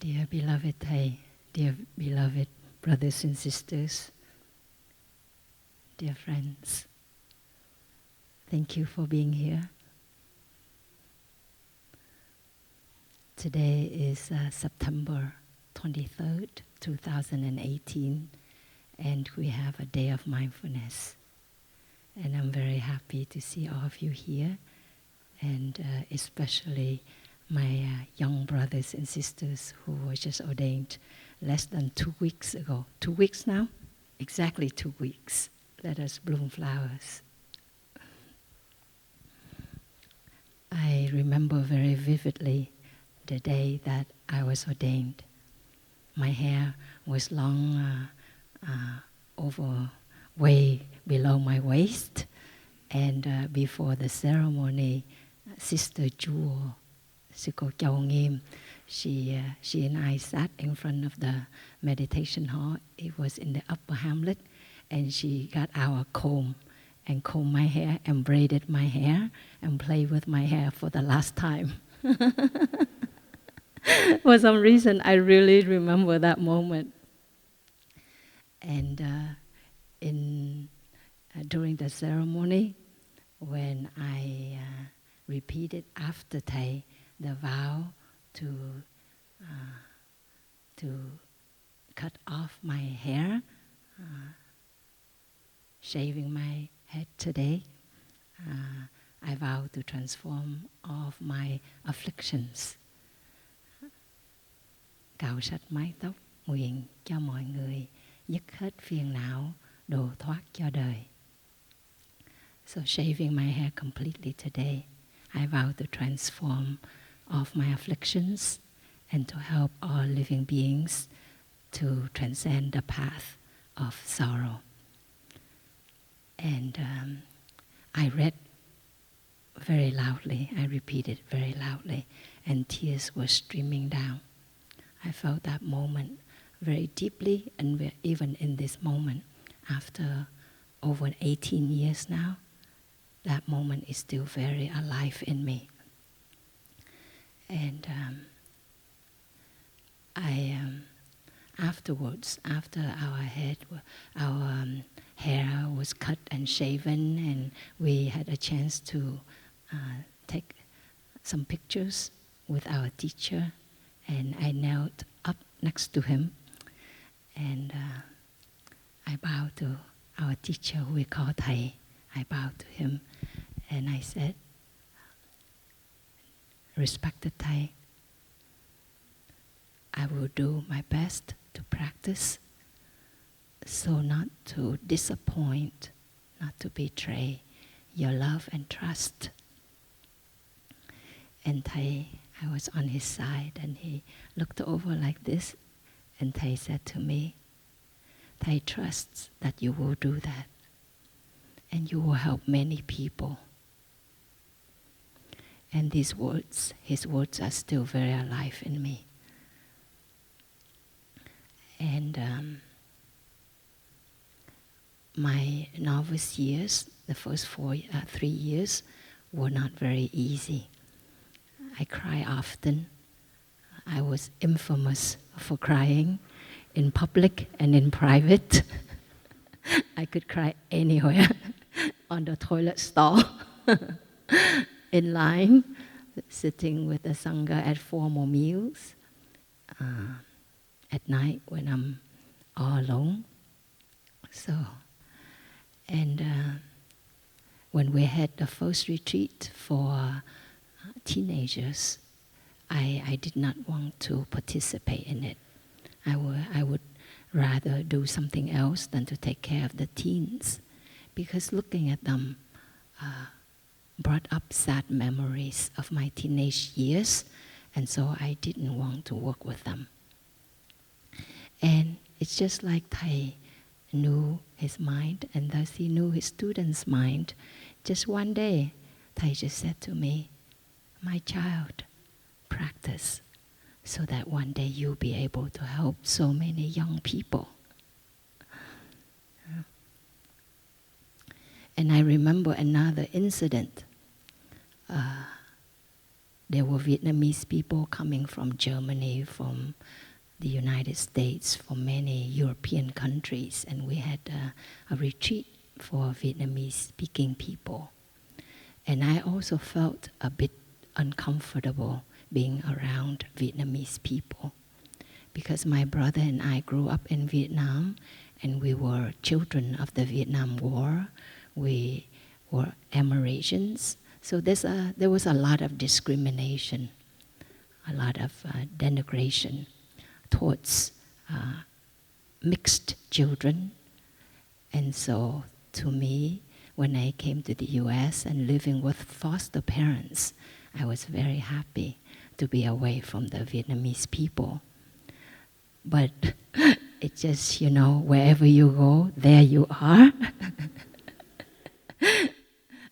Dear beloved Thầy, dear beloved brothers and sisters, dear friends, thank you for being here. Today is September 23rd, 2018, and we have a day of mindfulness. And I'm very happy to see all of you here, and especially my young brothers and sisters who were just ordained less than 2 weeks ago. 2 weeks now? Exactly 2 weeks. Let us bloom flowers. I remember very vividly the day that I was ordained. My hair was long, over way below my waist, and before the ceremony, Sister Jewel, Nghiem, she and I sat in front of the meditation hall. It was in the upper hamlet, and she got our comb and combed my hair and braided my hair and played with my hair for the last time. For some reason, I really remember that moment. And during the ceremony, when I repeated after Thầy the vow to cut off my hair, shaving my head today, I vow to transform all of my afflictions. Cạo sạch mái tóc, nguyện cho mọi người dứt hết phiền não, độ thoát cho đời. So shaving my hair completely today, I vow to transform all of my afflictions and to help all living beings to transcend the path of sorrow. And I read very loudly, I repeated very loudly, and tears were streaming down. I felt that moment very deeply, and even in this moment, after over 18 years now, that moment is still very alive in me. And afterwards, after our hair was cut and shaven, and we had a chance to take some pictures with our teacher, and I knelt up next to him, and I bowed to our teacher, who we call Thầy. I bowed to him, and I said, "Respected Thầy, I will do my best to practice so not to disappoint, not to betray your love and trust." And Thầy, I was on his side, and he looked over like this, and Thầy said to me, "Thầy trusts that you will do that, and you will help many people." And these words, his words are still very alive in me. And my novice years, the first 3 years, were not very easy. I cry often. I was infamous for crying in public and in private. I could cry anywhere, on the toilet stall, in line, sitting with the Sangha at formal meals, at night when I'm all alone. So, and when we had the first retreat for teenagers, I did not want to participate in it. I would rather do something else than to take care of the teens, because looking at them brought up sad memories of my teenage years, and so I didn't want to work with them. And it's just like Thầy knew his mind, and thus he knew his students' mind. Just one day, Thầy just said to me, "My child, practice so that one day you'll be able to help so many young people." And I remember another incident. there were Vietnamese people coming from Germany, from the United States, from many European countries, and we had a retreat for Vietnamese-speaking people. And I also felt a bit uncomfortable being around Vietnamese people, because my brother and I grew up in Vietnam, and we were children of the Vietnam War. We were Amerasians. So there was a lot of discrimination, a lot of denigration towards mixed children. And so to me, when I came to the US and living with foster parents, I was very happy to be away from the Vietnamese people. But it's just, wherever you go, there you are.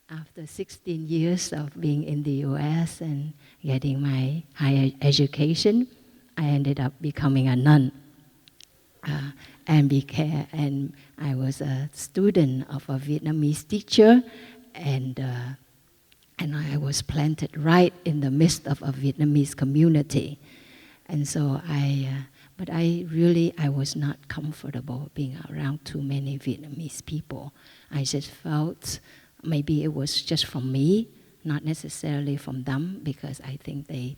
After 16 years of being in the US and getting my higher education, I ended up becoming a nun. And I was a student of a Vietnamese teacher, and I was planted right in the midst of a Vietnamese community. And so I was not comfortable being around too many Vietnamese people. I just felt maybe it was just from me, not necessarily from them, because I think they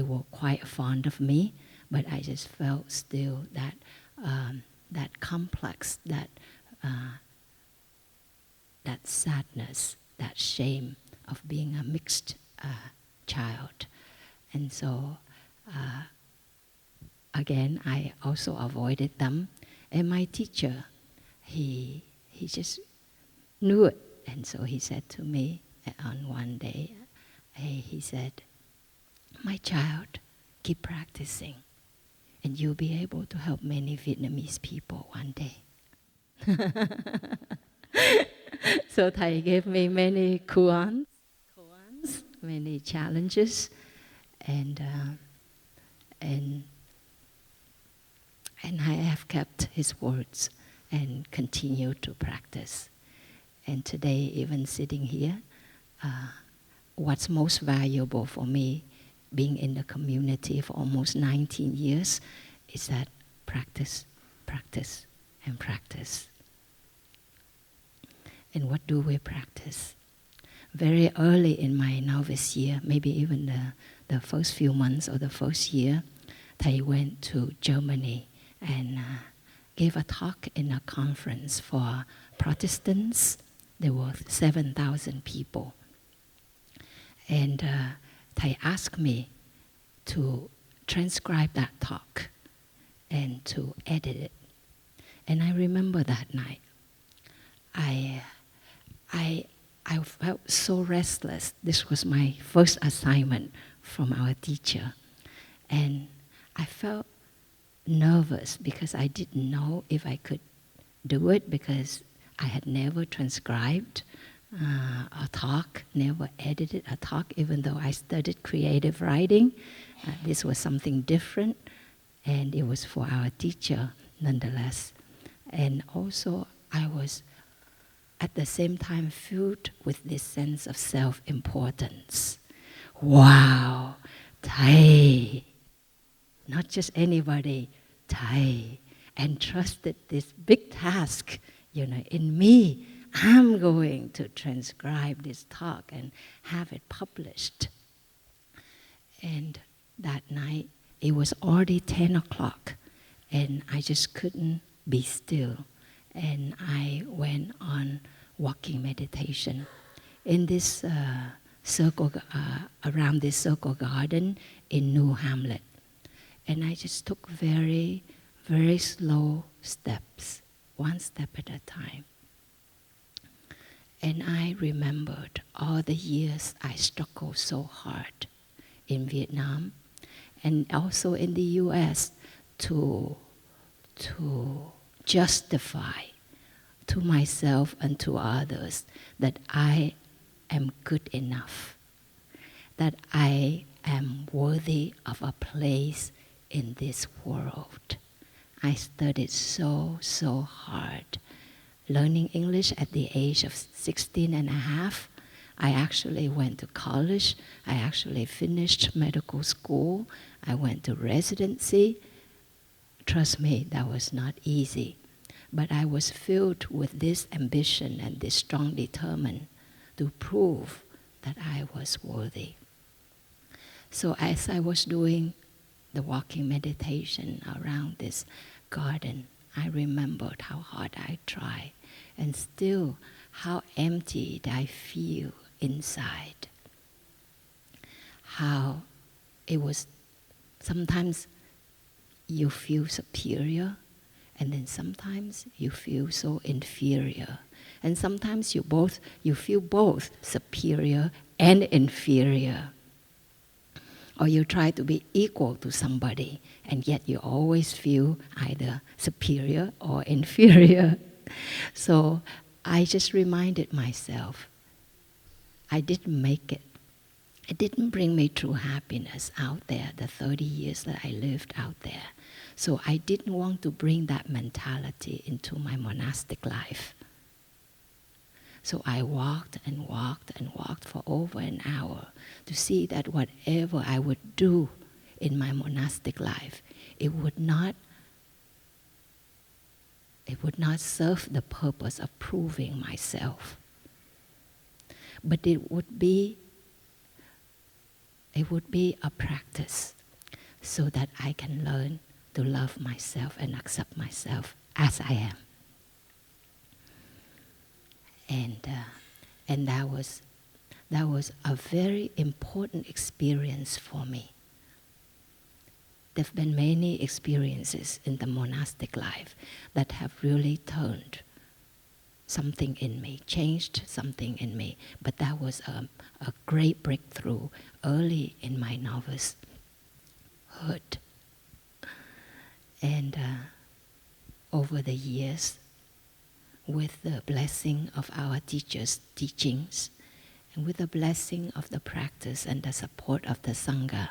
were quite fond of me, but I just felt still that that complex, that sadness, that shame of being a mixed child. And so again, I also avoided them. And my teacher, he just knew it. And so he said to me on one day, he said, "My child, keep practicing, and you'll be able to help many Vietnamese people one day." So Thầy gave me many koans, many challenges, and I have kept his words and continued to practice. And today, even sitting here, what's most valuable for me, being in the community for almost 19 years, is that practice, practice, and practice. And what do we practice? Very early in my novice year, maybe even the first few months or the first year, Thầy went to Germany and gave a talk in a conference for Protestants. There were 7,000 people. And Thầy asked me to transcribe that talk and to edit it. And I remember that night, I felt so restless. This was my first assignment from our teacher. And I felt nervous because I didn't know if I could do it, because I had never transcribed a talk, never edited a talk, even though I studied creative writing. This was something different, and it was for our teacher nonetheless. And also I was at the same time filled with this sense of self-importance. Wow, Thầy, not just anybody, Thầy entrusted this big task, in me. I'm going to transcribe this talk and have it published. And that night, it was already 10 o'clock, and I just couldn't be still. And I went on walking meditation in this circle, around this circle garden in New Hamlet. And I just took very, very slow steps, one step at a time. And I remembered all the years I struggled so hard in Vietnam and also in the US to justify to myself and to others that I am good enough, that I am worthy of a place in this world. I studied so hard. Learning English at the age of 16 and a half, I actually went to college. I actually finished medical school. I went to residency. Trust me, that was not easy. But I was filled with this ambition and this strong determination to prove that I was worthy. So as I was doing the walking meditation around this garden, I remembered how hard I tried and still how empty I feel inside. How it was sometimes you feel superior, and then sometimes you feel so inferior. And sometimes you feel both superior and inferior. Or you try to be equal to somebody, and yet you always feel either superior or inferior. So I just reminded myself, I didn't make it. It didn't bring me true happiness out there, the 30 years that I lived out there. So I didn't want to bring that mentality into my monastic life. So I walked and walked and walked for over an hour to see that whatever I would do in my monastic life, it would not serve the purpose of proving myself. But it would be a practice so that I can learn to love myself and accept myself as I am. And that was a very important experience for me. There have been many experiences in the monastic life that have really turned something in me, changed something in me. But that was a great breakthrough early in my novicehood. And over the years, with the blessing of our teachers' teachings, and with the blessing of the practice and the support of the Sangha,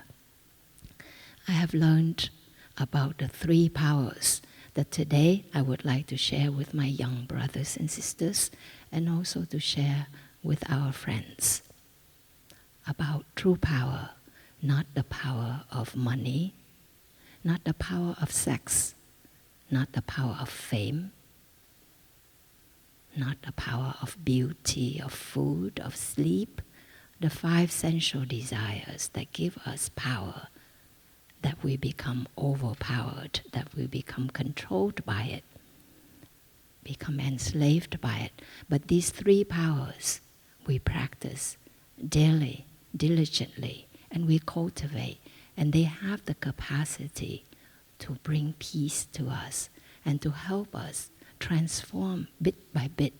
I have learned about the 3 powers that today I would like to share with my young brothers and sisters, and also to share with our friends. About true power, not the power of money, not the power of sex, not the power of fame, not the power of beauty, of food, of sleep, the 5 sensual desires that give us power, that we become overpowered, that we become controlled by it, become enslaved by it. But these 3 powers we practice daily, diligently, and we cultivate, and they have the capacity to bring peace to us and to help us transform bit by bit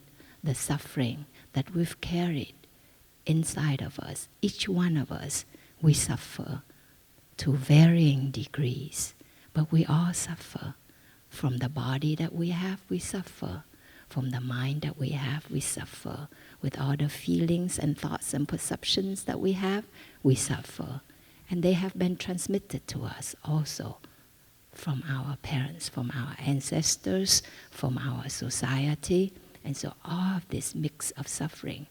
the suffering that we've carried inside of us. Each one of us, we suffer to varying degrees, but we all suffer. From the body that we have, we suffer. From the mind that we have, we suffer. With all the feelings and thoughts and perceptions that we have, we suffer. And they have been transmitted to us also from our parents, from our ancestors, from our society. And so all of this mix of suffering,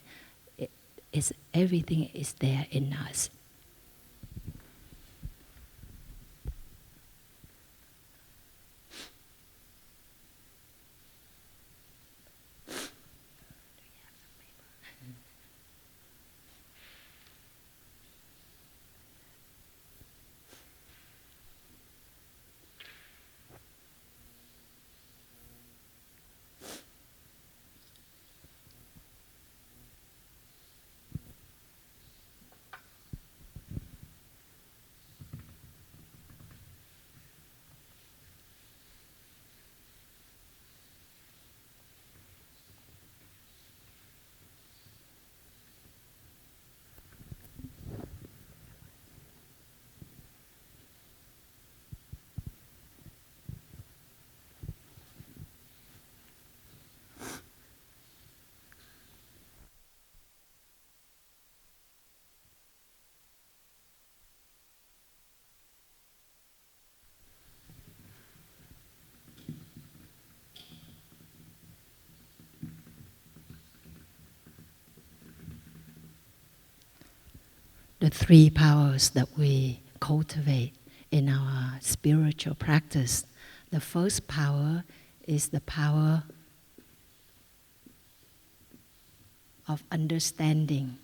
everything is there in us. the three powers that we cultivate in our spiritual practice. The first power is the power of understanding.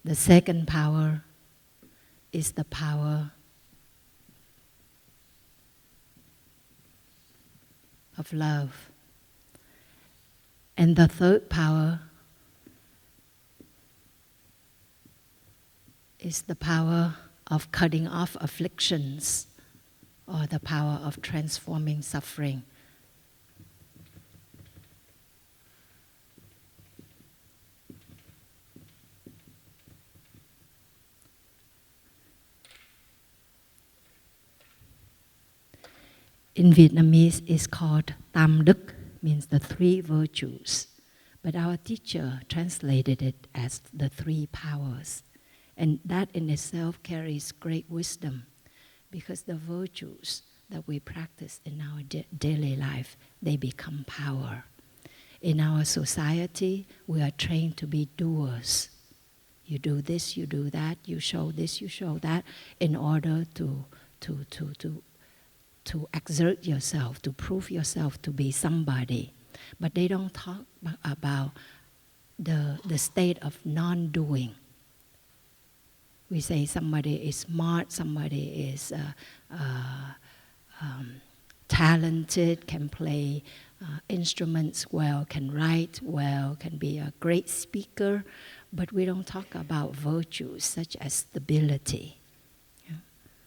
The second power is the power of love. And the third power is the power of cutting off afflictions, or the power of transforming suffering. In Vietnamese, it's called Tam Đức, means the three virtues. But our teacher translated it as the three powers. And that in itself carries great wisdom, because the virtues that we practice in our daily life, they become power. In our society, we are trained to be doers. You do this, you do that, you show this, you show that, in order to exert yourself, to prove yourself to be somebody. But they don't talk about the state of non-doing. We say somebody is smart, somebody is talented, can play instruments well, can write well, can be a great speaker, but we don't talk about virtues such as stability,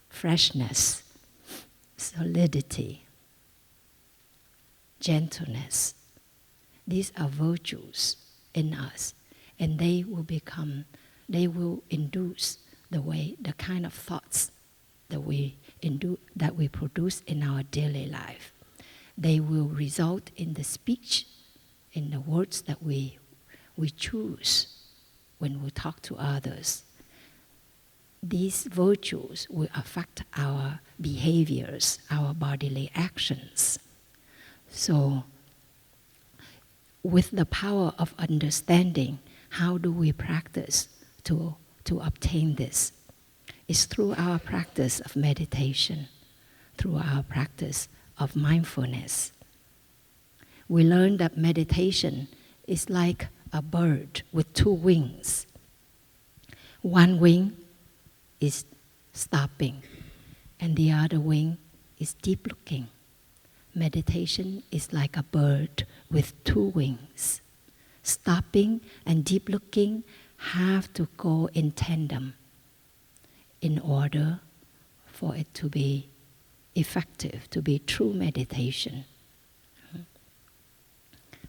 freshness, solidity, gentleness. These are virtues in us, and they will induce the kind of thoughts that we produce in our daily life. They will result in the speech, in the words that we choose when we talk to others. These virtues will affect our behaviors, our bodily actions. So, with the power of understanding, how do we practice to obtain this? It's through our practice of meditation, through our practice of mindfulness. We learn that meditation is like a bird with two wings. One wing is stopping, and the other wing is deep looking. Meditation is like a bird with two wings. Stopping and deep looking have to go in tandem in order for it to be effective, to be true meditation.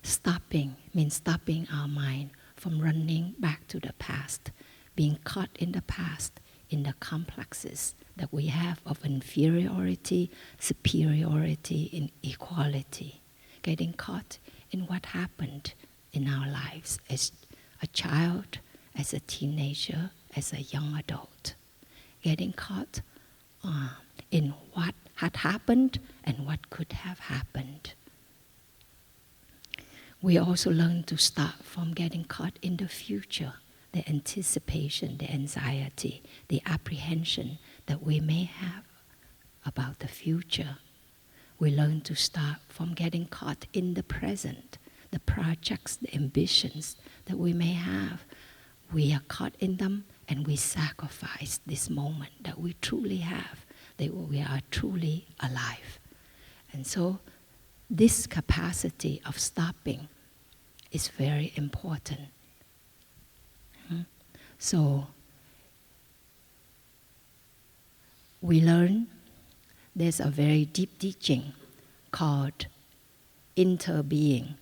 Stopping means stopping our mind from running back to the past, being caught in the past, in the complexes that we have of inferiority, superiority, and equality. Getting caught in what happened in our lives as a child, as a teenager, as a young adult. Getting caught in what had happened and what could have happened. We also learn to stop from getting caught in the future, the anticipation, the anxiety, the apprehension that we may have about the future. We learn to stop from getting caught in the present, the projects, the ambitions that we may have. We are caught in them and we sacrifice this moment that we truly have, that we are truly alive. And so this capacity of stopping is very important. So we learn there's a very deep teaching called interbeing.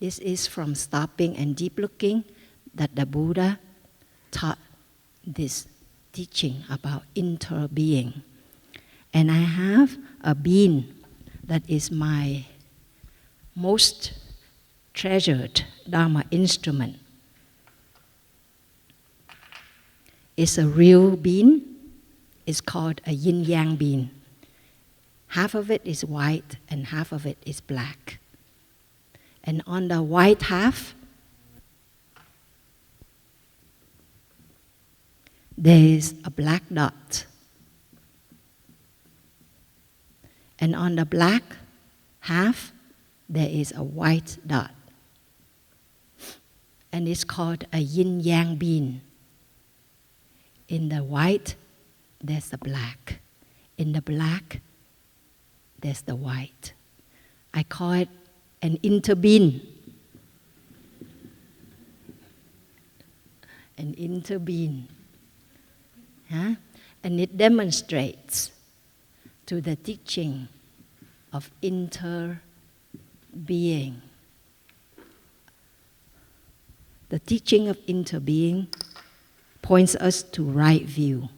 This is from stopping and deep looking that the Buddha taught this teaching about interbeing. And I have a bean that is my most treasured Dharma instrument. is a real bean. It's called a Yin-Yang Beam. Half of it is white and half of it is black. And on the white half, there is a black dot. And on the black half, there is a white dot. And it's called a Yin-Yang Beam. In the white, there's the black. In the black, there's the white. I call it an interbeam. An interbeam. Huh? And it demonstrates to the teaching of interbeing. The teaching of interbeing points us to right view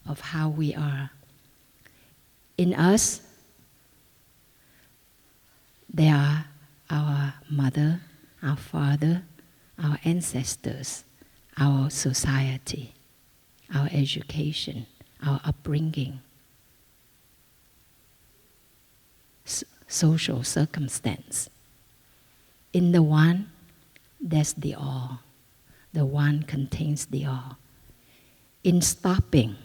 of how we are. In us, there are our mother, our father, our ancestors, our society, our education, our upbringing, social circumstance. In the one, there's the all. The one contains the all. In stopping,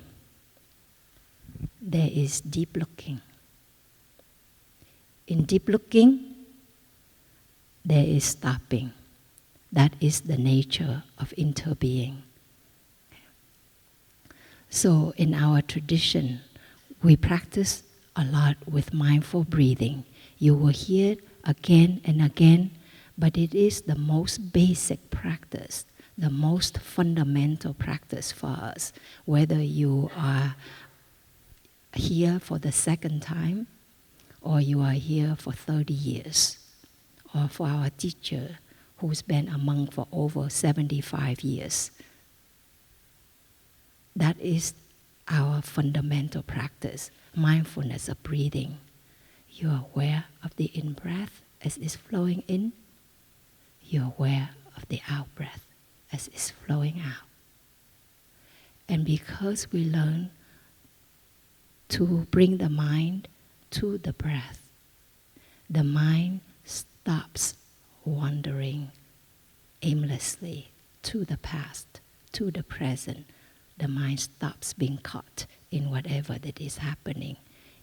there is deep looking. In deep looking, there is stopping. That is the nature of interbeing. So in our tradition, we practice a lot with mindful breathing. You will hear it again and again, but it is the most basic practice, the most fundamental practice for us. Whether you are here for the second time, or you are here for 30 years, or for our teacher who's been a monk for over 75 years. That is our fundamental practice, mindfulness of breathing. You are aware of the in-breath as it's flowing in. You are aware of the out-breath as it's flowing out. And because we learn to bring the mind to the breath, the mind stops wandering aimlessly to the past, to the present. The mind stops being caught in whatever that is happening.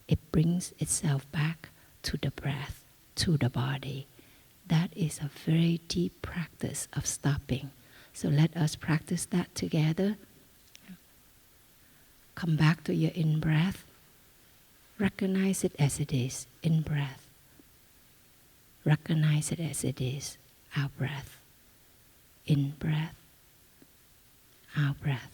It brings itself back to the breath, to the body. That is a very deep practice of stopping. So let us practice that together. Come back to your in-breath. Recognize it as it is, in-breath. Recognize it as it is, out-breath. In-breath, out-breath.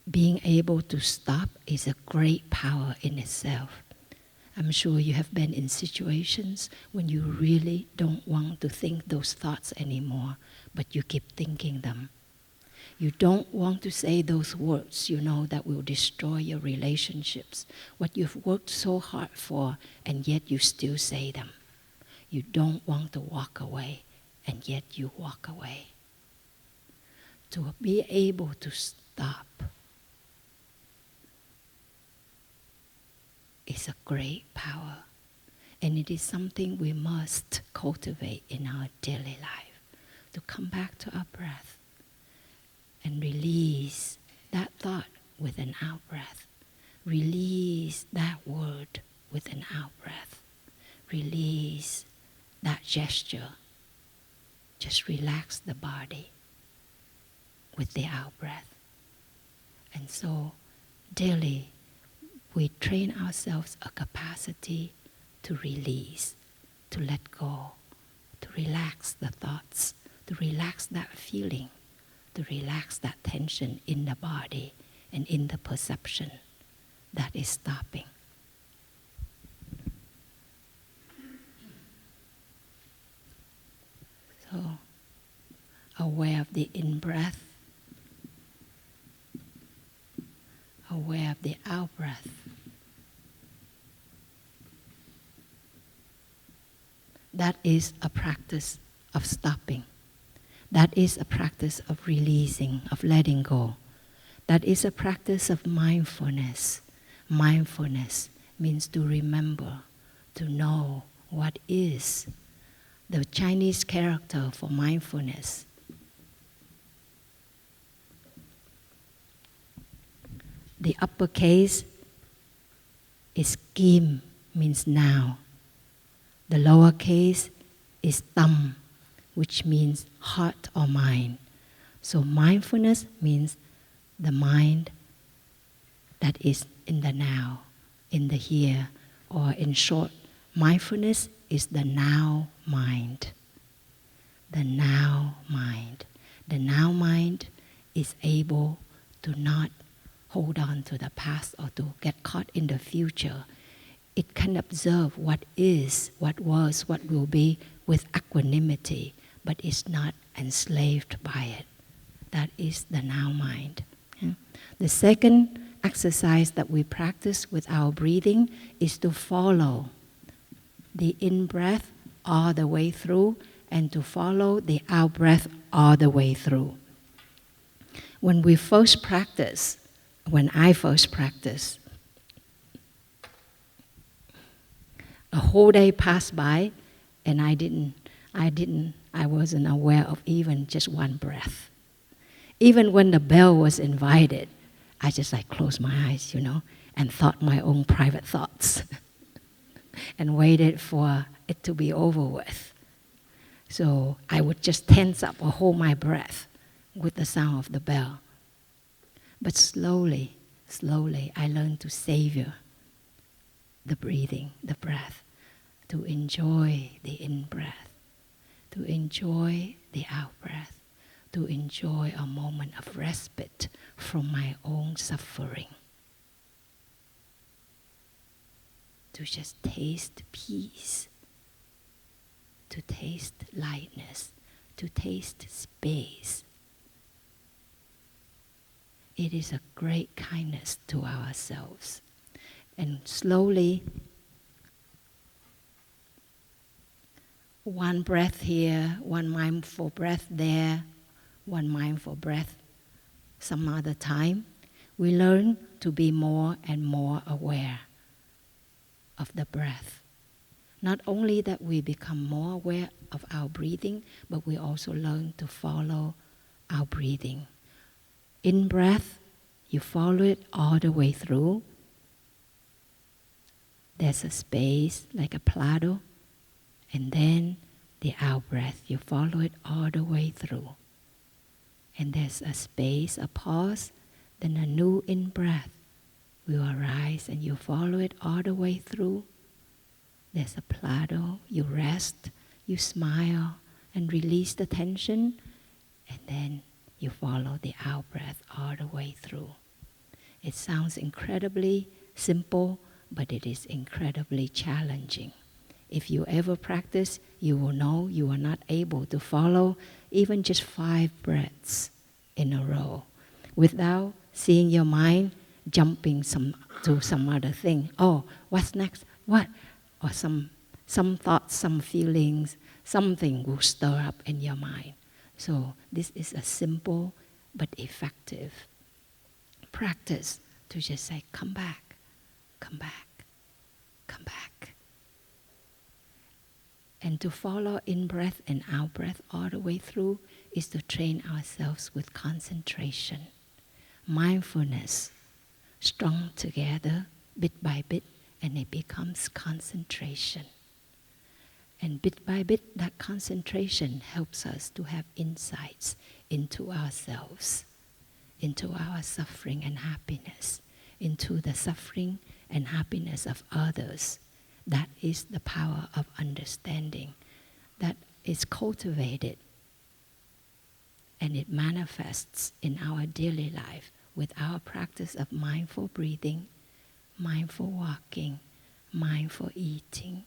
Being able to stop is a great power in itself. I'm sure you have been in situations when you really don't want to think those thoughts anymore, but you keep thinking them. You don't want to say those words, you know, that will destroy your relationships, what you've worked so hard for, and yet you still say them. You don't want to walk away, and yet you walk away. To be able to stop is a great power, and it is something we must cultivate in our daily life, to come back to our breath and release that thought with an out-breath. Release that word with an out-breath. Release that gesture. Just relax the body with the out-breath. And so daily we train ourselves a capacity to release, to let go, to relax the thoughts, to relax that feeling, to relax that tension in the body and in the perception that is stopping. So, aware of the in-breath, aware of the out-breath. That is a practice of stopping. That is a practice of releasing, of letting go. That is a practice of mindfulness. Mindfulness means to remember, to know what is. The Chinese character for mindfulness. The uppercase is Nghiem, means now. The lowercase is Plum, which means heart or mind. So mindfulness means the mind that is in the now, in the here, or in short, mindfulness is the now mind. The now mind. The now mind is able to not hold on to the past or to get caught in the future. It can observe what is, what was, what will be with equanimity, but is not enslaved by it. That is the now mind. Yeah. The second exercise that we practice with our breathing is to follow the in-breath all the way through and to follow the out-breath all the way through. When I first practiced, a whole day passed by and I wasn't aware of even just one breath. Even when the bell was invited, I just closed my eyes, and thought my own private thoughts and waited for it to be over with. So I would just tense up or hold my breath with the sound of the bell. But slowly, I learned to savor the breathing, the breath, to enjoy the in-breath, to enjoy the out-breath, to enjoy a moment of respite from my own suffering. To just taste peace, to taste lightness, to taste space. It is a great kindness to ourselves. And slowly, one breath here, one mindful breath there, one mindful breath some other time, we learn to be more and more aware of the breath. Not only that we become more aware of our breathing, but we also learn to follow our breathing. In breath, you follow it all the way through. There's a space like a plateau, and then the out breath, you follow it all the way through. And there's a space, a pause, then a new in breath will arise and you follow it all the way through. There's a plateau, you rest, you smile and release the tension, and then you follow the out breath all the way through. It sounds incredibly simple, but it is incredibly challenging. If you ever practice, you will know you are not able to follow even just 5 breaths in a row without seeing your mind jumping to some other thing. Oh, what's next? What? Or some thoughts, some feelings, something will stir up in your mind. So this is a simple but effective practice to just say, come back, come back, come back. And to follow in-breath and out-breath all the way through is to train ourselves with concentration. Mindfulness, strung together bit by bit, and it becomes concentration. And bit by bit, that concentration helps us to have insights into ourselves, into our suffering and happiness. into the suffering and happiness of others. That is the power of understanding that is cultivated and it manifests in our daily life with our practice of mindful breathing, mindful walking, mindful eating.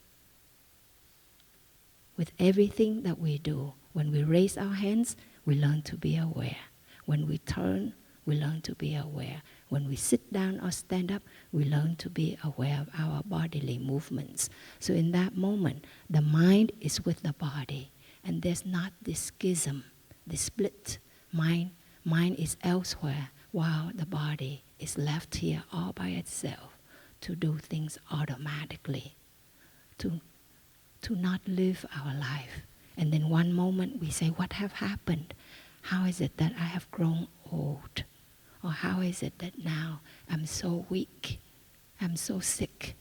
With everything that we do, when we raise our hands, we learn to be aware. When we turn, we learn to be aware. When we sit down or stand up, we learn to be aware of our bodily movements. So in that moment, the mind is with the body, and there's not this schism, this split. Mind is elsewhere, while the body is left here all by itself to do things automatically, to not live our life. And then one moment we say, what have happened? How is it that I have grown old? Or how is it that now I'm so weak, I'm so sick,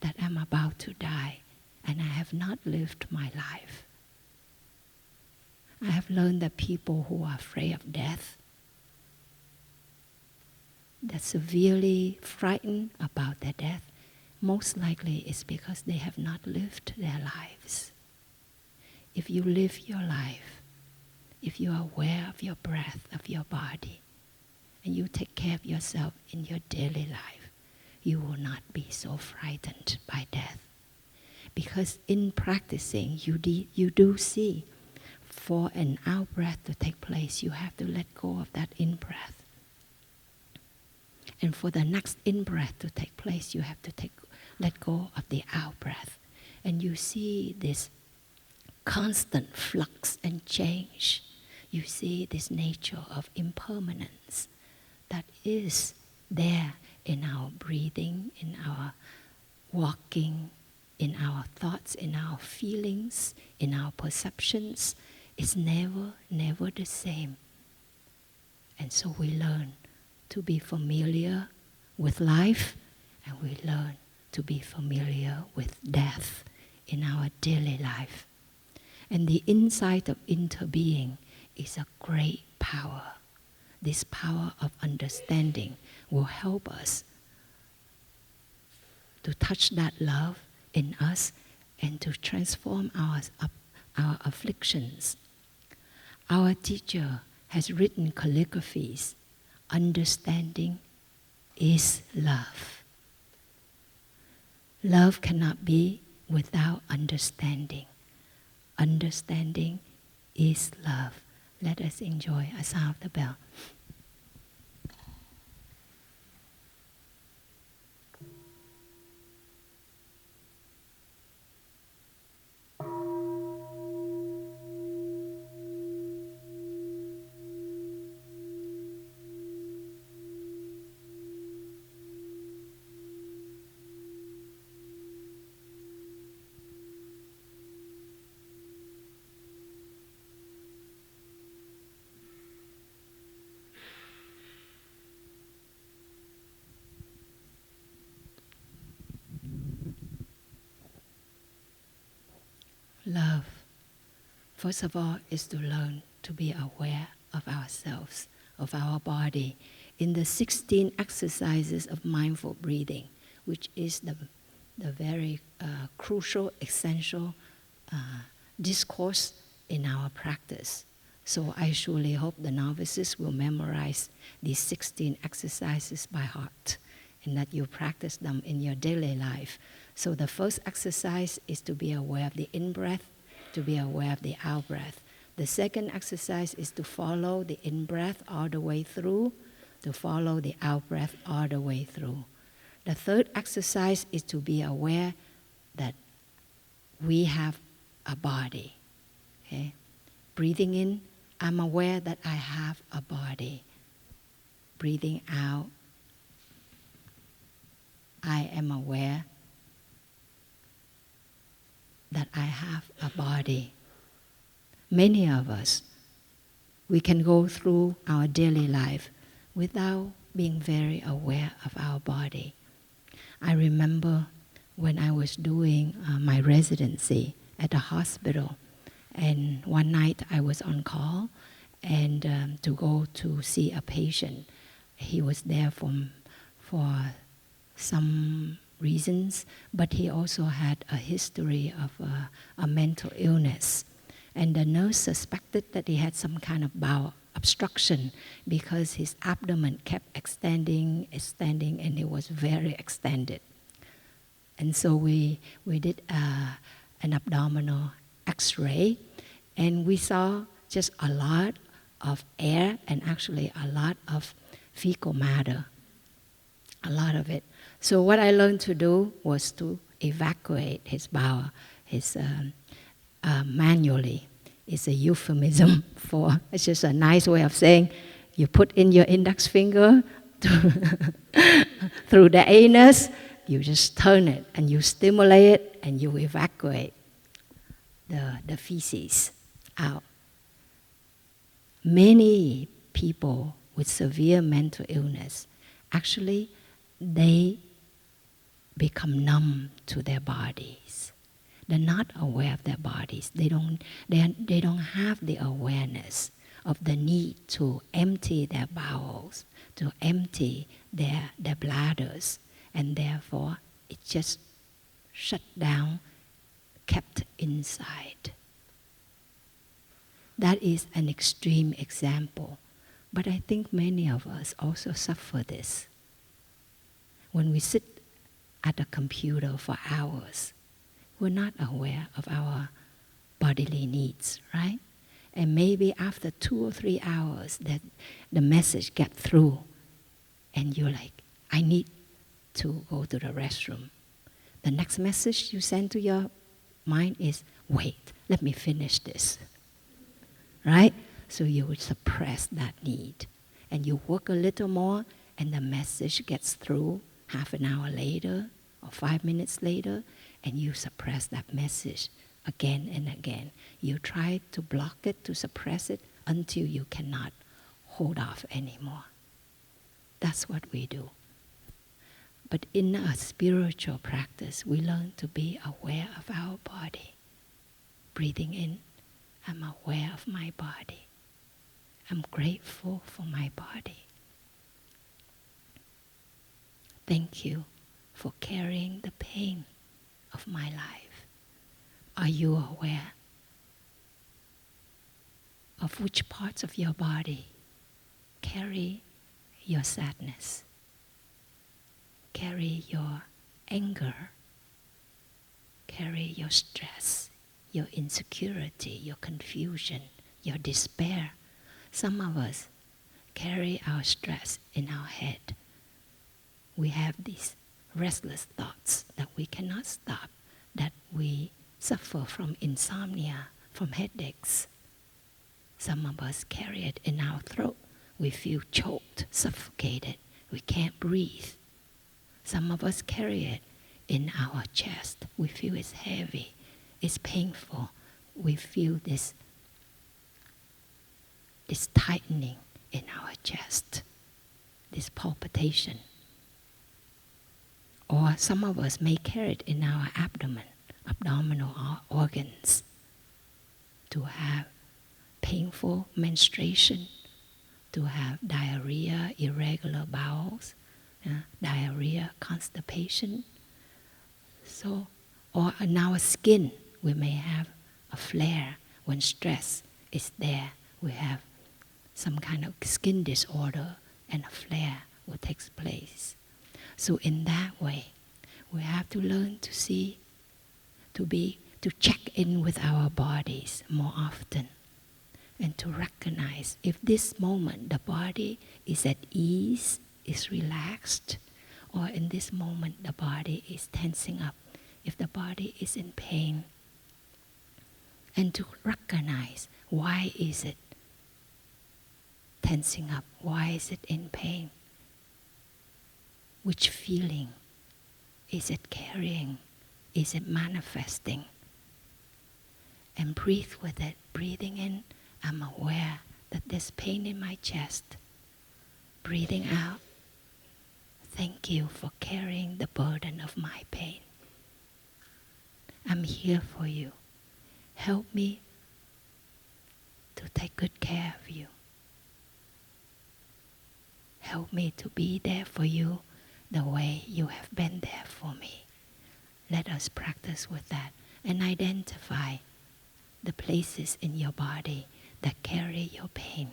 that I'm about to die, and I have not lived my life? I have learned that people who are afraid of death, that severely frightened about their death, most likely is because they have not lived their lives. If you live your life, if you are aware of your breath, of your body, and you take care of yourself in your daily life, you will not be so frightened by death. Because in practicing, you do see, for an out-breath to take place, you have to let go of that in-breath. And for the next in-breath to take place, you have to let go of the out-breath. And you see this constant flux and change. You see this nature of impermanence that is there in our breathing, in our walking, in our thoughts, in our feelings, in our perceptions. It's never the same. And so we learn to be familiar with life, and we learn to be familiar with death in our daily life. And the insight of interbeing is a great power. This power of understanding will help us to touch that love in us and to transform our afflictions. Our teacher has written calligraphies. Understanding is love. Love cannot be without understanding. Understanding is love. Let us enjoy a sound of the bell. Love, first of all, is to learn to be aware of ourselves, of our body, in the 16 exercises of mindful breathing, which is the very crucial, essential discourse in our practice. So I surely hope the novices will memorize these 16 exercises by heart, and that you practice them in your daily life. So the first exercise is to be aware of the in-breath, to be aware of the out-breath. The second exercise is to follow the in-breath all the way through, to follow the out-breath all the way through. The third exercise is to be aware that we have a body. Okay? Breathing in, I'm aware that I have a body. Breathing out, I am aware that I have a body. Many of us, we can go through our daily life without being very aware of our body. I remember when I was doing my residency at the hospital, and one night I was on call and to go to see a patient. He was there for some reasons, but he also had a history of a mental illness. And the nurse suspected that he had some kind of bowel obstruction because his abdomen kept extending, and it was very extended. And so we did an abdominal X-ray, and we saw just a lot of air and actually a lot of fecal matter, a lot of it. So what I learned to do was to evacuate his bowel, manually. It's a euphemism for, it's just a nice way of saying, you put in your index finger through the anus, you just turn it and you stimulate it and you evacuate the feces out. Many people with severe mental illness, actually, they become numb to their bodies. They're not aware of their bodies. They don't have the awareness of the need to empty their bowels, to empty their bladders, and therefore it just shut down, kept inside. That is an extreme example, but I think many of us also suffer this. When we sit at a computer for hours, we're not aware of our bodily needs, right? And maybe after 2 or 3 hours that the message gets through and you're like, I need to go to the restroom. The next message you send to your mind is, wait, let me finish this, right? So you would suppress that need. And you work a little more and the message gets through half an hour later or 5 minutes later, and you suppress that message again and again. You try to block it, to suppress it, until you cannot hold off anymore. That's what we do. But in a spiritual practice, we learn to be aware of our body. Breathing in, I'm aware of my body. I'm grateful for my body. Thank you for carrying the pain of my life. Are you aware of which parts of your body carry your sadness, carry your anger, carry your stress, your insecurity, your confusion, your despair? Some of us carry our stress in our head. We have these restless thoughts that we cannot stop, that we suffer from insomnia, from headaches. Some of us carry it in our throat. We feel choked, suffocated. We can't breathe. Some of us carry it in our chest. We feel it's heavy, it's painful. We feel this tightening in our chest, this palpitation. Or some of us may carry it in our abdominal organs, to have painful menstruation, to have diarrhea, irregular bowels, diarrhea, constipation. So, or in our skin, we may have a flare when stress is there. We have some kind of skin disorder and a flare will take place. So in that way, we have to learn to see, to check in with our bodies more often, and to recognize if this moment the body is at ease, is relaxed, or in this moment the body is tensing up, if the body is in pain. And to recognize, why is it tensing up? Why is it in pain? Which feeling is it carrying? Is it manifesting? And breathe with it. Breathing in, I'm aware that there's pain in my chest. Breathing out, thank you for carrying the burden of my pain. I'm here for you. Help me to take good care of you. Help me to be there for you the way you have been there for me. Let us practice with that and identify the places in your body that carry your pain.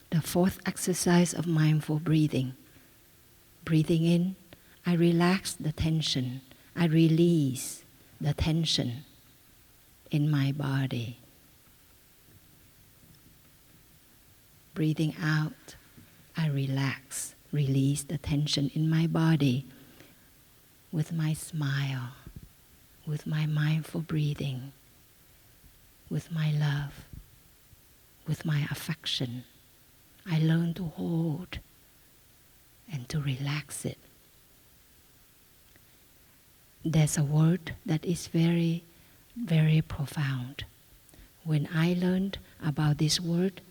The fourth exercise of mindful breathing. Breathing in, I relax the tension. I release the tension in my body. Breathing out, I relax, release the tension in my body with my smile, with my mindful breathing, with my love, with my affection. I learn to hold and to relax it. There's a word that is very, very profound. When I learned about this word,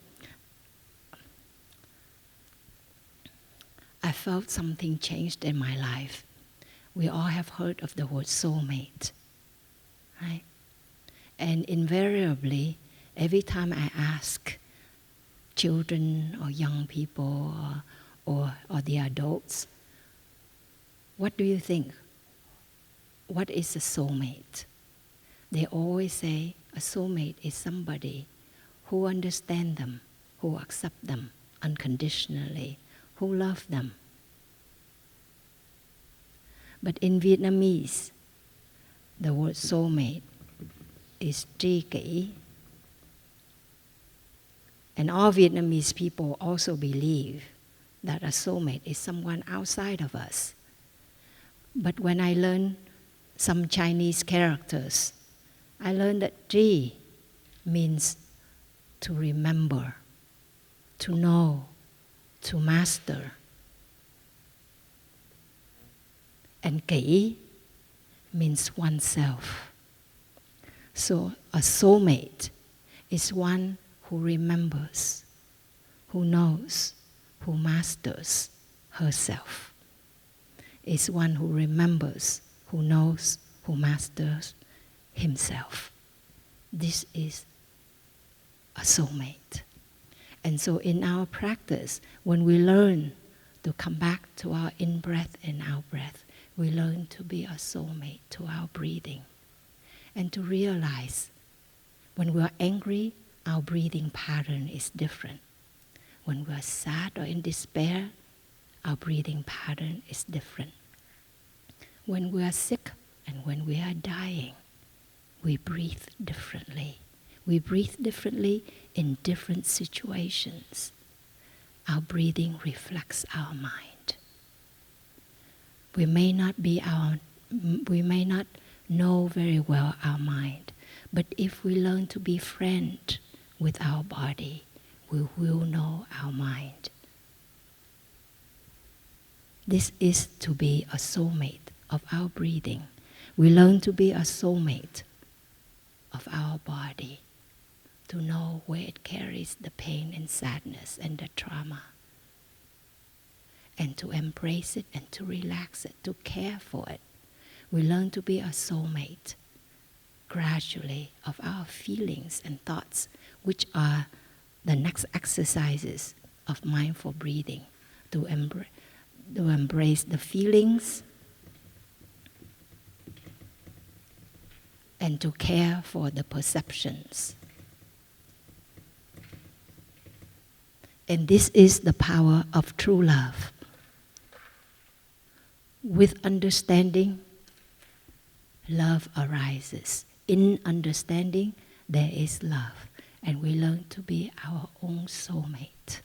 I felt something changed in my life. We all have heard of the word soulmate, right? And invariably, every time I ask children or young people or the adults, what do you think? What is a soulmate? They always say a soulmate is somebody who understands them, who accepts them unconditionally, who loves them. But in Vietnamese, the word soulmate is tri kỷ. And all Vietnamese people also believe that a soulmate is someone outside of us. But when I learned some Chinese characters, I learned that tri means to remember, to know, to master. And kỷ means oneself. So a soulmate is one who remembers, who knows, who masters herself. Is one who remembers, who knows, who masters himself. This is a soulmate. And so in our practice, when we learn to come back to our in-breath and out-breath, we learn to be a soulmate to our breathing. And to realize when we are angry, our breathing pattern is different. When we are sad or in despair, our breathing pattern is different. When we are sick and when we are dying, we breathe differently. We breathe differently in different situations. Our breathing reflects our mind. We may not know very well our mind, but if we learn to be friend with our body, we will know our mind. This is to be a soulmate of our breathing. We learn to be a soulmate of our body, to know where it carries the pain and sadness and the trauma, and to embrace it and to relax it, to care for it. We learn to be a soulmate gradually of our feelings and thoughts, which are the next exercises of mindful breathing, to embrace the feelings and to care for the perceptions. And this is the power of true love. With understanding, love arises. In understanding, there is love. And we learn to be our own soulmate.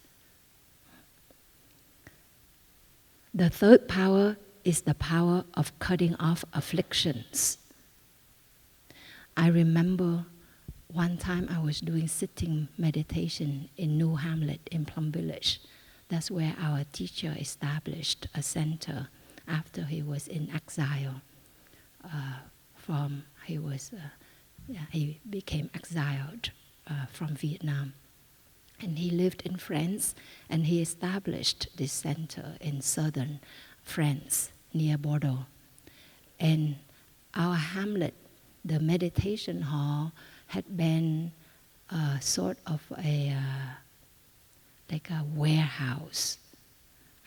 The third power is the power of cutting off afflictions. I remember one time I was doing sitting meditation in New Hamlet in Plum Village. That's where our teacher established a center after he was in exile. He became exiled from Vietnam. And he lived in France, and he established this center in southern France, near Bordeaux. And our hamlet, the meditation hall, had been sort of like a warehouse.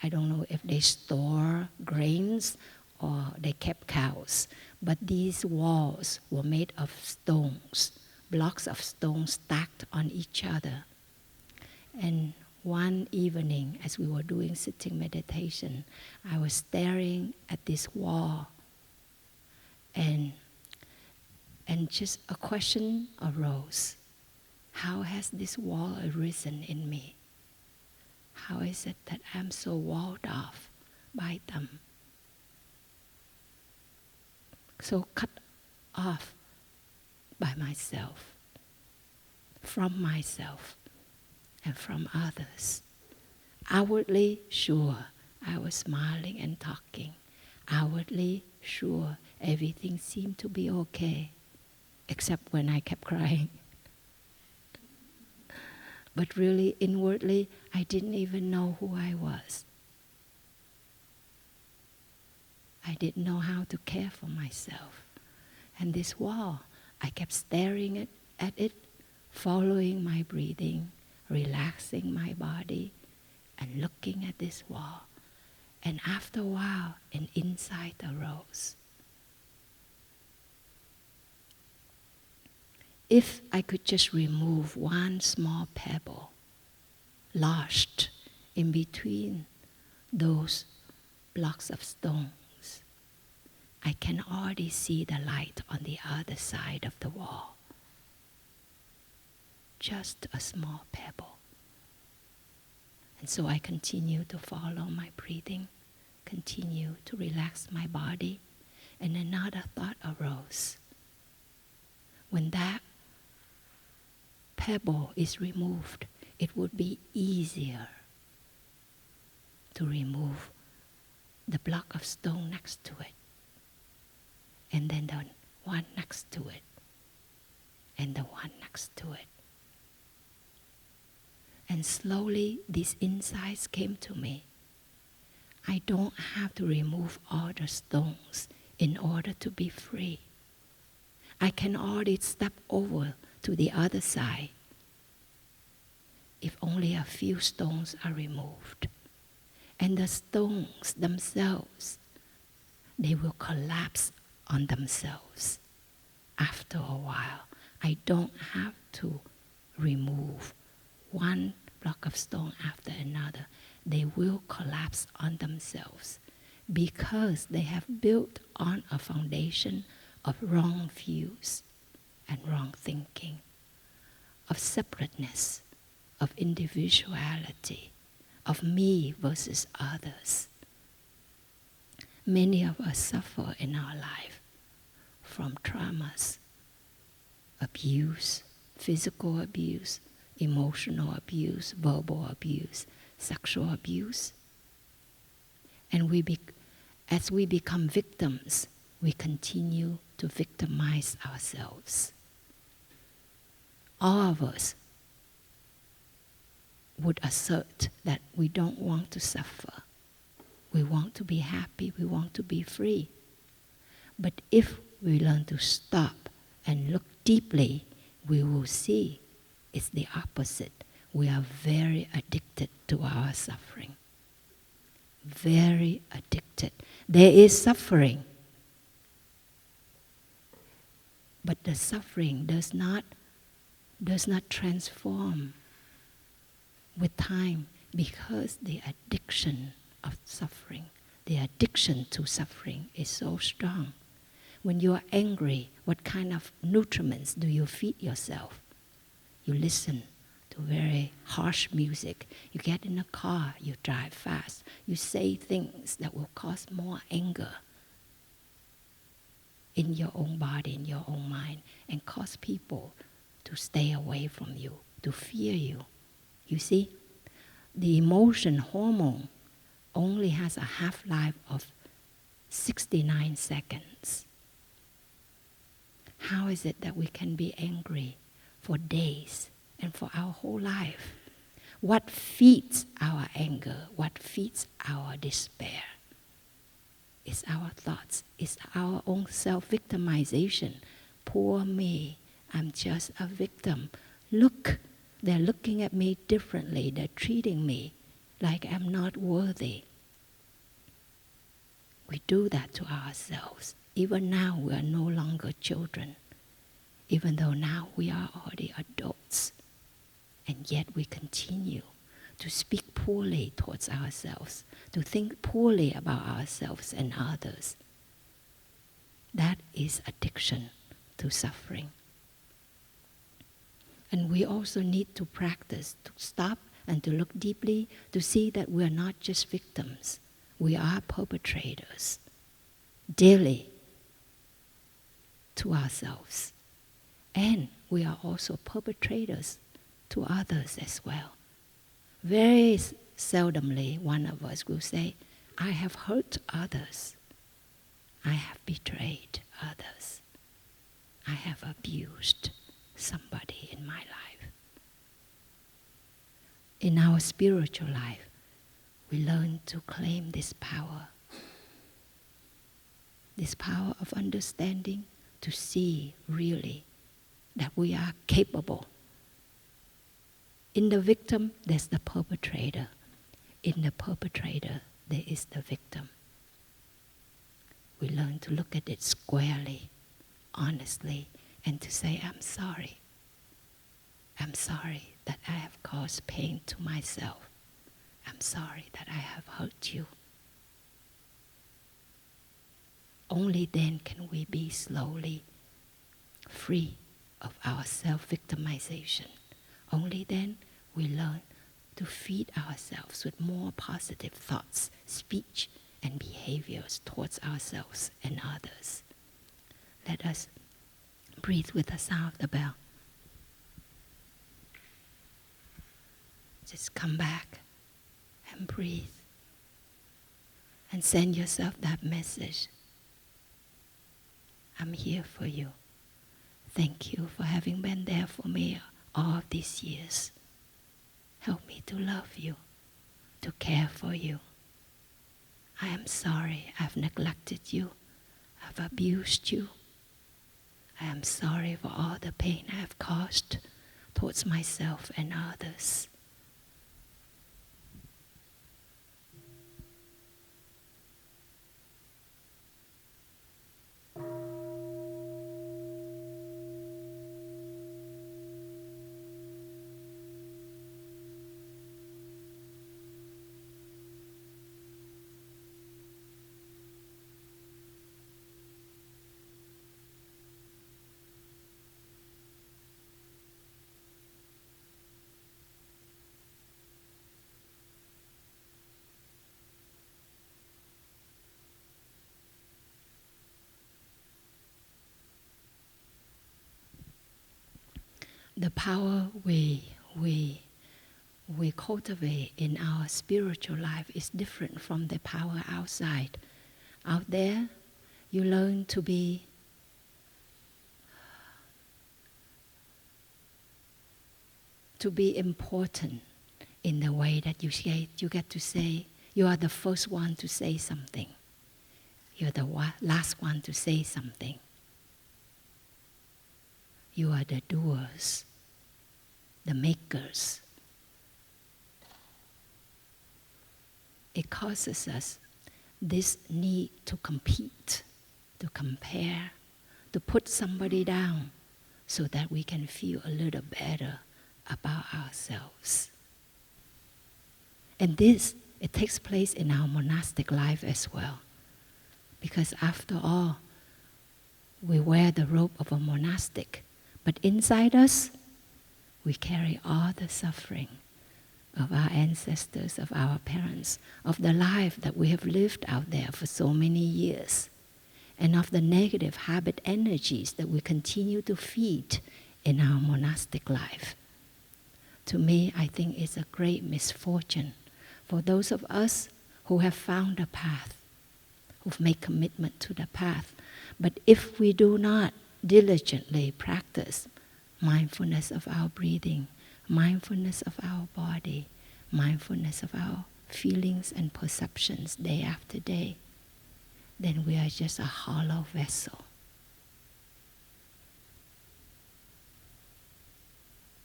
I don't know if they store grains or they kept cows. But these walls were made of stones, blocks of stones stacked on each other. And one evening, as we were doing sitting meditation, I was staring at this wall, and just a question arose. How has this wall arisen in me? How is it that I'm so walled off by them? So cut off by myself, from myself, and from others. Outwardly, sure, I was smiling and talking. Outwardly, sure, everything seemed to be okay, except when I kept crying. But really, inwardly, I didn't even know who I was. I didn't know how to care for myself. And this wall, I kept staring at it, following my breathing, relaxing my body, and looking at this wall. And after a while, an insight arose. If I could just remove one small pebble lodged in between those blocks of stone, I can already see the light on the other side of the wall. Just a small pebble. And so I continue to follow my breathing, continue to relax my body, and another thought arose. When that pebble is removed, it would be easier to remove the block of stone next to it, and then the one next to it, and the one next to it. And slowly these insights came to me. I don't have to remove all the stones in order to be free. I can already step over to the other side if only a few stones are removed. And the stones themselves, they will collapse on themselves. After a while, I don't have to remove one block of stone after another. They will collapse on themselves because they have built on a foundation of wrong views and wrong thinking, of separateness, of individuality, of me versus others. Many of us suffer in our life from traumas, abuse, physical abuse, emotional abuse, verbal abuse, sexual abuse. And as we become victims, we continue to victimize ourselves. All of us would assert that we don't want to suffer. We want to be happy, we want to be free. But if we learn to stop and look deeply, we will see it's the opposite. We are very addicted to our suffering. Very addicted. There is suffering. But the suffering does not transform with time because the addiction of suffering, the addiction to suffering is so strong. When you are angry, what kind of nutriments do you feed yourself? You listen to very harsh music. You get in a car, you drive fast. You say things that will cause more anger. in your own body, in your own mind, and cause people to stay away from you, to fear you. You see, the emotion hormone only has a half-life of 69 seconds. How is it that we can be angry for days and for our whole life? What feeds our anger? What feeds our despair? It's our thoughts. It's our own self-victimization. Poor me. I'm just a victim. Look, they're looking at me differently. They're treating me like I'm not worthy. We do that to ourselves. Even now, we are no longer children. Even though now we are already adults. And yet we continue to speak poorly towards ourselves, to think poorly about ourselves and others. That is addiction to suffering. And we also need to practice, to stop and to look deeply, to see that we are not just victims. We are perpetrators daily to ourselves. And we are also perpetrators to others as well. Very seldomly, one of us will say, I have hurt others. I have betrayed others. I have abused somebody in my life. In our spiritual life, we learn to claim this power of understanding, to see really that we are capable. In the victim, there's the perpetrator. In the perpetrator, there is the victim. We learn to look at it squarely, honestly, and to say, I'm sorry. I'm sorry that I have caused pain to myself. I'm sorry that I have hurt you. Only then can we be slowly free of our self-victimization. Only then we learn to feed ourselves with more positive thoughts, speech, and behaviors towards ourselves and others. Let us breathe with the sound of the bell. Just come back and breathe and send yourself that message. I'm here for you. Thank you for having been there for me all these years. Help me to love you, to care for you. I am sorry I've neglected you. I've abused you. I am sorry for all the pain I have caused towards myself and others. The power we cultivate in our spiritual life is different from the power outside. Out there, you learn to be important in the way that you get to say, you are the first one to say something. You're the last one to say something. You are the doers, the makers. It causes us this need to compete, to compare, to put somebody down so that we can feel a little better about ourselves. And this, it takes place in our monastic life as well. Because after all, we wear the robe of a monastic. But inside us, we carry all the suffering of our ancestors, of our parents, of the life that we have lived out there for so many years. and of the negative habit energies that we continue to feed in our monastic life. To me, I think it's a great misfortune for those of us who have found a path, who've made commitment to the path. But if we do not diligently practice mindfulness of our breathing, mindfulness of our body, mindfulness of our feelings and perceptions day after day, then we are just a hollow vessel.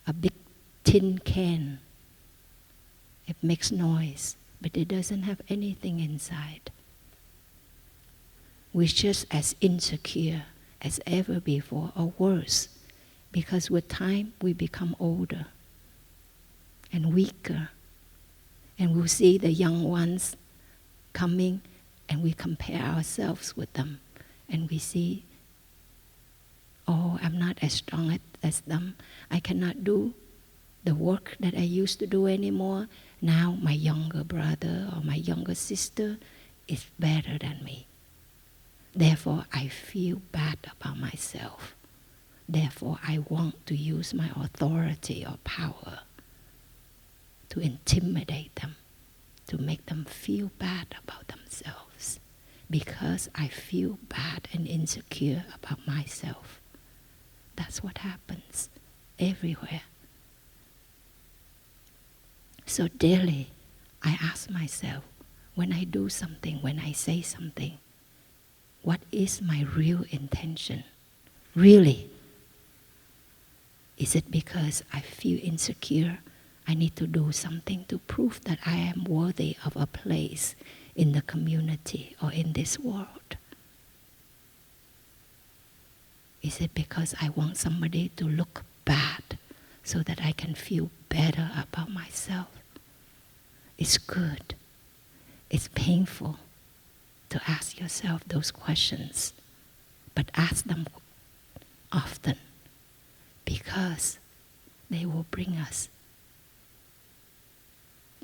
A big tin can. It makes noise, but it doesn't have anything inside. We're just as insecure as ever before, or worse, because with time we become older and weaker, and we'll see the young ones coming, and we compare ourselves with them, and we see, oh, I'm not as strong as them. I cannot do the work that I used to do anymore. Now my younger brother or my younger sister is better than me. Therefore, I feel bad about myself. Therefore, I want to use my authority or power to intimidate them, to make them feel bad about themselves, because I feel bad and insecure about myself. That's what happens everywhere. So daily, I ask myself, when I do something, when I say something, what is my real intention? Really? Is it because I feel insecure? I need to do something to prove that I am worthy of a place in the community or in this world? Is it because I want somebody to look bad so that I can feel better about myself? It's good. It's painful to ask yourself those questions, but ask them often, because they will bring us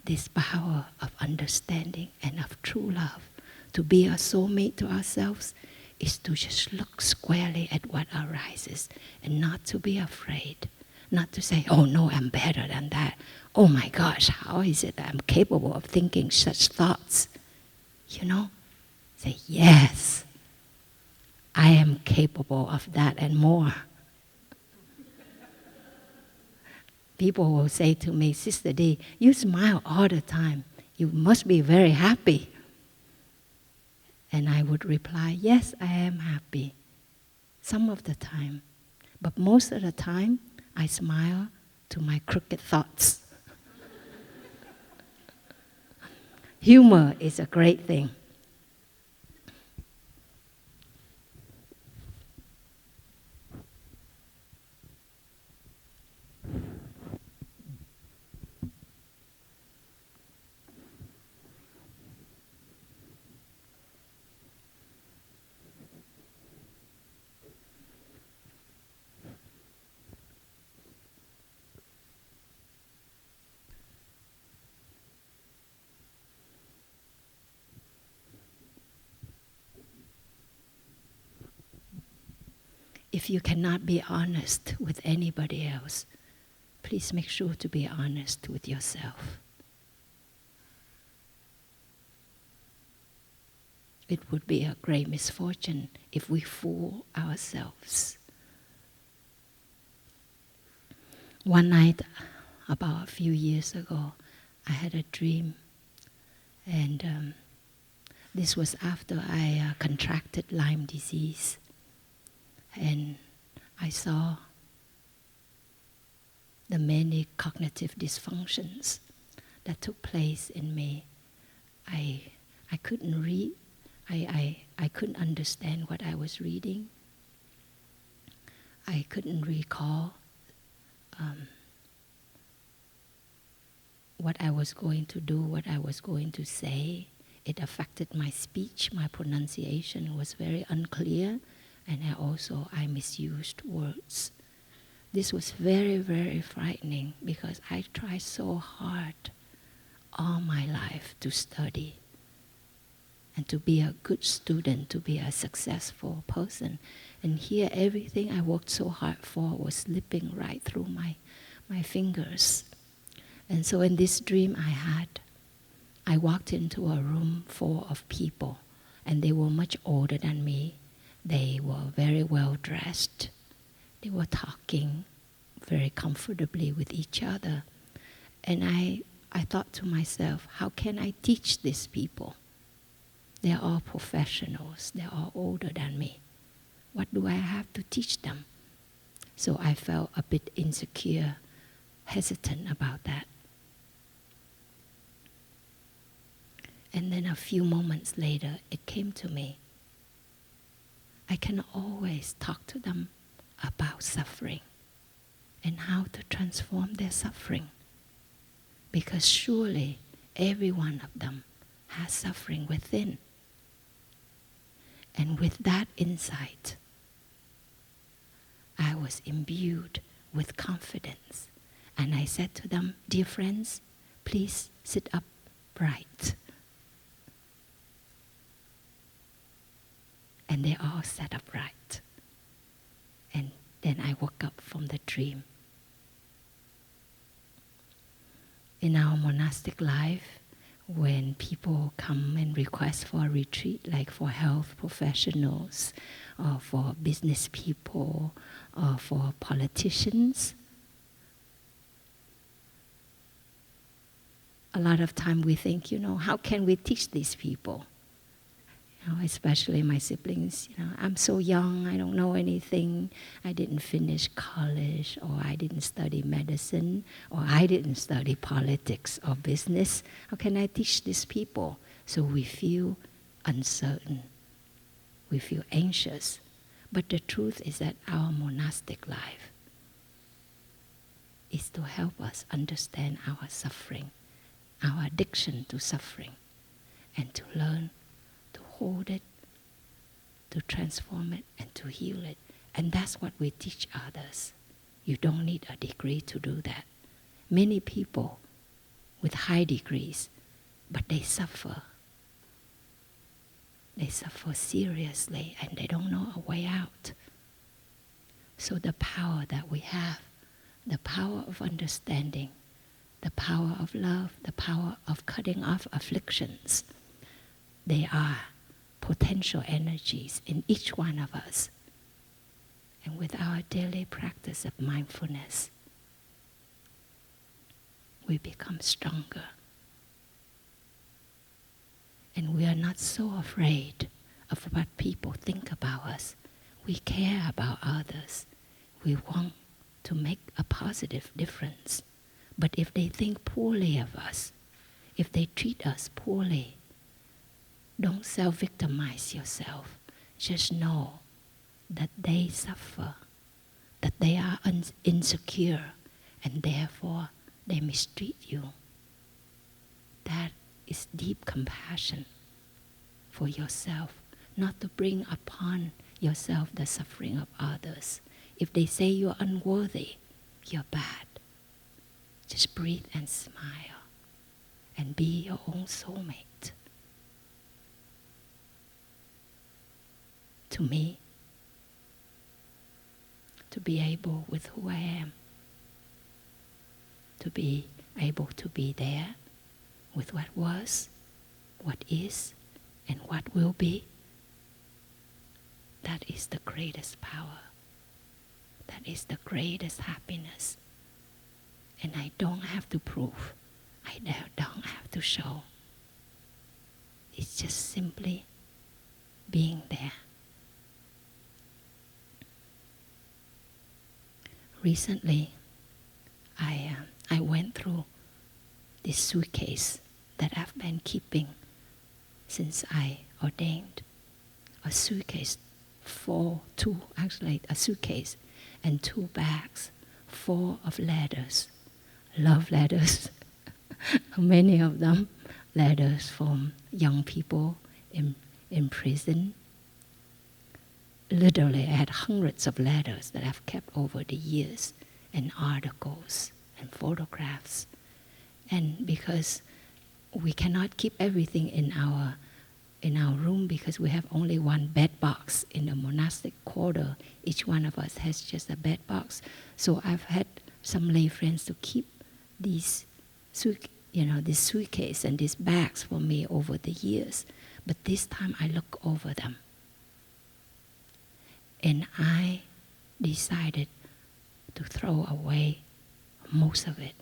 this power of understanding and of true love. To be a soulmate to ourselves is to just look squarely at what arises and not to be afraid. Not to say, oh no, I'm better than that. Oh my gosh, how is it that I'm capable of thinking such thoughts? You know? Say, yes, I am capable of that and more. People will say to me, Sister D, you smile all the time. You must be very happy. And I would reply, yes, I am happy. Some of the time. But most of the time, I smile to my crooked thoughts. Humor is a great thing. If you cannot be honest with anybody else, please make sure to be honest with yourself. It would be a great misfortune if we fool ourselves. One night, about a few years ago, I had a dream, and this was after I contracted Lyme disease. And I saw the many cognitive dysfunctions that took place in me. I couldn't read. I couldn't understand what I was reading. I couldn't recall what I was going to do, what I was going to say. It affected my speech. My pronunciation was very unclear. And I misused words. This was very, very frightening, because I tried so hard all my life to study and to be a good student, to be a successful person. And here everything I worked so hard for was slipping right through my fingers. And so in this dream I walked into a room full of people, and they were much older than me. They were very well dressed. They were talking very comfortably with each other. And I thought to myself, how can I teach these people? They're all professionals. They're all older than me. What do I have to teach them? So I felt a bit insecure, hesitant about that. And then a few moments later, it came to me. I can always talk to them about suffering and how to transform their suffering. Because surely every one of them has suffering within. And with that insight, I was imbued with confidence. And I said to them, dear friends, please sit upright. And they all sat upright. And then I woke up from the dream. In our monastic life, when people come and request for a retreat, like for health professionals, or for business people, or for politicians, a lot of time we think, how can we teach these people? Especially my siblings, I'm so young, I don't know anything, I didn't finish college, or I didn't study medicine, or I didn't study politics or business. How can I teach these people? So we feel uncertain, we feel anxious. But the truth is that our monastic life is to help us understand our suffering, our addiction to suffering, and to learn to hold it, to transform it, and to heal it. And that's what we teach others. You don't need a degree to do that. Many people with high degrees, but they suffer. They suffer seriously, and they don't know a way out. So the power that we have, the power of understanding, the power of love, the power of cutting off afflictions, they are potential energies in each one of us. And with our daily practice of mindfulness, we become stronger. And we are not so afraid of what people think about us. We care about others. We want to make a positive difference. But if they think poorly of us, if they treat us poorly, don't self-victimize yourself. Just know that they suffer, that they are insecure, and therefore they mistreat you. That is deep compassion for yourself, not to bring upon yourself the suffering of others. If they say you're unworthy, you're bad. Just breathe and smile and be your own soulmate. To me, to be able with who I am, to be able to be there with what was, what is, and what will be, that is the greatest power. That is the greatest happiness. And I don't have to prove. I don't have to show. It's just simply being there. Recently, I went through this suitcase that I've been keeping since I ordained. A suitcase a suitcase and 2 bags full of letters, love letters, many of them letters from young people in prison. Literally, I had hundreds of letters that I've kept over the years, and articles and photographs. And because we cannot keep everything in our in our room because we have only one bed box in the monastic quarter. Each one of us has just a bed box. So I've had some lay friends to keep these, this suitcase and these bags for me over the years. But this time I look over them. And I decided to throw away most of it.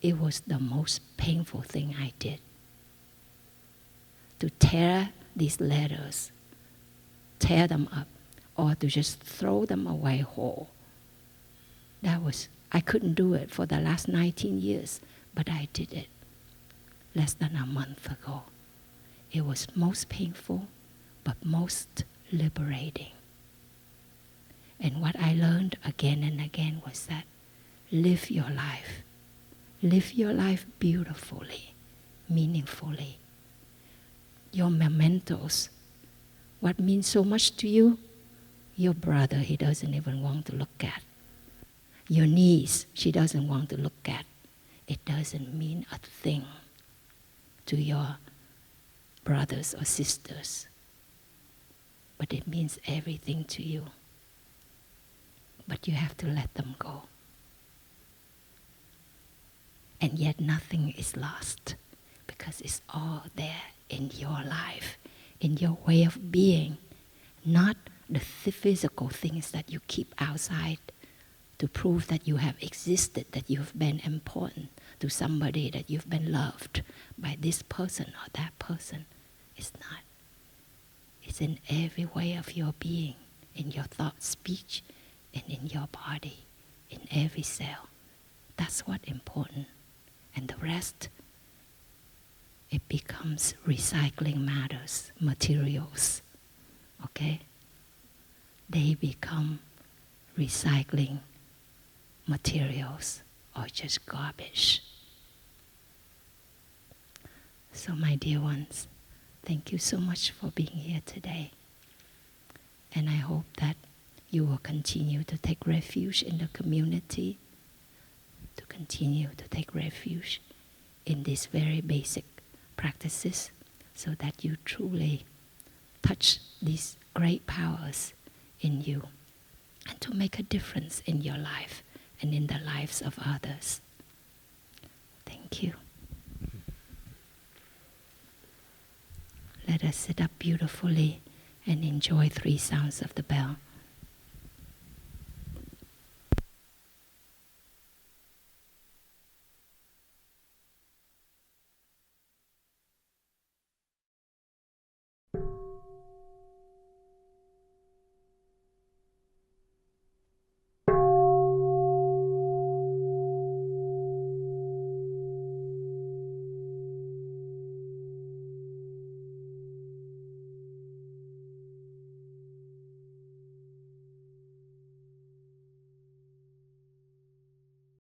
It was the most painful thing I did. To tear these letters, tear them up, or to just throw them away whole. I couldn't do it for the last 19 years, but I did it less than a month ago. It was most painful, but most liberating. And what I learned again and again was that live your life. Live your life beautifully, meaningfully. Your mementos, what means so much to you, your brother, he doesn't even want to look at. Your niece, she doesn't want to look at. It doesn't mean a thing to your brothers or sisters. But it means everything to you. But you have to let them go. And yet nothing is lost because it's all there in your life, in your way of being, not the physical things that you keep outside to prove that you have existed, that you've been important to somebody, that you've been loved by this person or that person. It's not. It's in every way of your being, in your thought, speech, and in your body, in every cell. That's what's important. And the rest, it becomes recycling matters, materials. Okay? They become recycling materials or just garbage. So my dear ones, thank you so much for being here today. And I hope that you will continue to take refuge in the community, to continue to take refuge in these very basic practices so that you truly touch these great powers in you and to make a difference in your life and in the lives of others. Thank you. Let us sit up beautifully and enjoy 3 sounds of the bell.